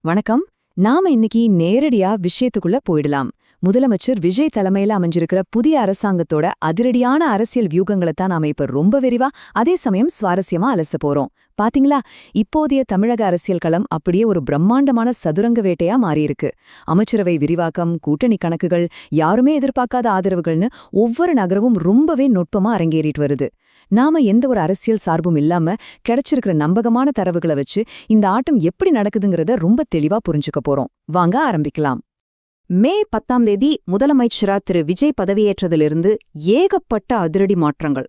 வணக்கம். நாம இன்னைக்கு நேரடியா விஷயத்துக்குள்ள போயிடலாம். முதலமைச்சர் விஜய் தலைமையில அமைஞ்சிருக்கிற புதிய அரசாங்கத்தோட அதிரடியான அரசியல் வியூகங்களை தான் நாம இப்ப ரொம்ப விரிவா, அதே சமயம் சுவாரஸ்யமா அலச போறோம். பாத்தீங்களா, இப்போதைய தமிழக அரசியல் களம் அப்படியே ஒரு பிரம்மாண்டமான சதுரங்க வேட்டையா மாறியிருக்கு. அமைச்சரவை விரிவாக்கம், கூட்டணி கணக்குகள், யாருமே எதிர்பார்க்காத ஆதரவுகள்னு ஒவ்வொரு நகரமும் ரொம்பவே நுட்பமா அரங்கேறிட்டு வருது. நாம எந்த ஒரு அரசியல் சார்பும் இல்லாம கிடைச்சிருக்கிற நம்பகமான தரவுகளை வச்சு இந்த ஆட்டம் எப்படி நடக்குதுங்கிறத ரொம்ப தெளிவா புரிஞ்சுக்க போறோம். வாங்க ஆரம்பிக்கலாம். மே 10 முதலமைச்சரா திரு விஜய் பதவியேற்றதிலிருந்து ஏகப்பட்ட அதிரடி மாற்றங்கள்.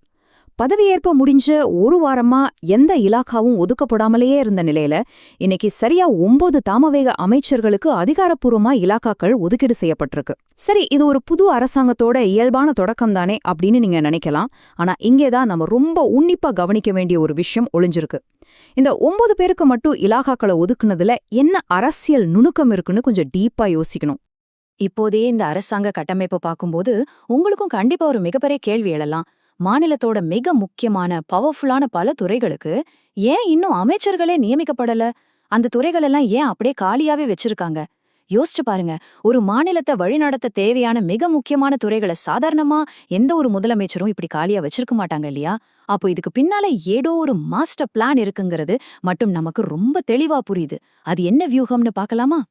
பதவியேற்ப முடிஞ்ச ஒரு வாரமா எந்த இலாக்காவும் ஒதுக்கப்படாமலேயே இருந்த நிலையில இன்னைக்கு சரியா 9 தாமவேக அமைச்சர்களுக்கு அதிகாரப்பூர்வமா இலாக்காக்கள் ஒதுக்கீடு செய்யப்பட்டிருக்கு. சரி, இது ஒரு புது அரசாங்கத்தோட இயல்பான தொடக்கம் தானே அப்படின்னு நீங்க நினைக்கலாம். ஆனா இங்கேதான் நம்ம ரொம்ப உன்னிப்பா கவனிக்க வேண்டிய ஒரு விஷயம் ஒளிஞ்சிருக்கு. இந்த 9 பேருக்கு மட்டும் இலாக்காக்களை ஒதுக்குனதுல என்ன அரசியல் நுணுக்கம் இருக்குன்னு கொஞ்சம் டீப்பா யோசிக்கணும். இப்போதே இந்த அரசாங்க கட்டமைப்பை பார்க்கும்போது உங்களுக்கும் கண்டிப்பா ஒரு மிகப்பெரிய கேள்வி எழலாம். மாநிலத்தோட மிக முக்கியமான பவர்ஃபுல்லான பல துறைகளுக்கு ஏன் இன்னும் அமைச்சர்களே நியமிக்கப்படல? அந்த துறைகள் எல்லாம் ஏன் அப்படியே காலியாவே வச்சிருக்காங்க? யோசிச்சு பாருங்க. ஒரு மாநிலத்தை வழிநடத்த தேவையான மிக முக்கியமான துறைகளை சாதாரணமா எந்த ஒரு முதலமைச்சரும் இப்படி காலியா வச்சிருக்க மாட்டாங்க இல்லையா? அப்போ இதுக்கு பின்னால ஏதோ ஒரு மாஸ்டர் பிளான் இருக்குங்கிறது மட்டும் நமக்கு ரொம்ப தெளிவா புரியுது. அது என்ன வியூகம்னு பார்க்கலாமா?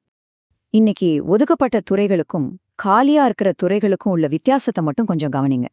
இன்னைக்கு ஒதுக்கப்பட்ட துறைகளுக்கும் காலியா இருக்கிற துறைகளுக்கும் உள்ள வித்தியாசத்தை மட்டும் கொஞ்சம் கவனிங்க.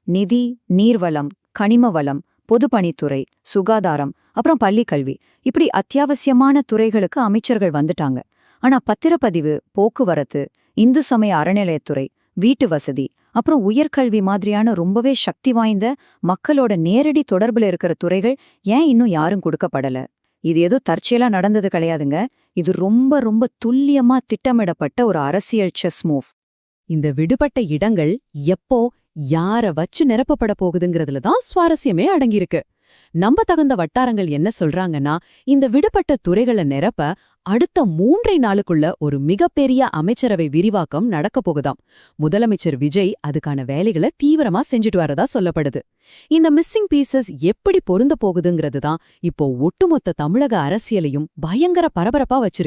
நிதி, நீர்வளம், கனிம வளம், பொதுப்பணித்துறை, சுகாதாரம், அப்புறம் பள்ளிக்கல்வி, இப்படி அத்தியாவசியமான துறைகளுக்கு அமைச்சர்கள் வந்துட்டாங்க. ஆனா பத்திரப்பதிவு, போக்குவரத்து, இந்து சமய அறநிலையத்துறை, வீட்டு வசதி, அப்புறம் உயர்கல்வி மாதிரியான ரொம்பவே சக்தி வாய்ந்த மக்களோட நேரடி தொடர்புல இருக்கிற துறைகள் ஏன் இன்னும் யாரும் கொடுக்கப்படல? இது ஏதோ தற்செயலா நடந்தது கிடையாதுங்க. இது ரொம்ப ரொம்ப துல்லியமா திட்டமிடப்பட்ட ஒரு அரசியல் செஸ் மூவ். இந்த விடுபட்ட இடங்கள் எப்போ யார வச்சு நிரப்பப்பட போகுதுங்கிறதுல தான் சுவாரஸ்யமே அடங்கியிருக்கு. நம்ப தகுந்த வட்டாரங்கள் என்ன சொல்றாங்கன்னா, இந்த விடுபட்ட துறைகளை நிரப்ப அடுத்த 3 நாளுக்குள்ள ஒரு மிகப்பெரிய அமைச்சரவை விரிவாக்கம் நடக்க போகுதாம். முதலமைச்சர் விஜய் அதுக்கான வேலைகளை தீவிரமா செஞ்சுட்டு வரதா சொல்லப்படுது. இந்த மிஸ்ஸிங் பீசஸ் எப்படி பொருந்த போகுதுங்கிறது தான் இப்போ ஒட்டுமொத்த தமிழக அரசியலையும் பயங்கர பரபரப்பா வச்சிருக்கு.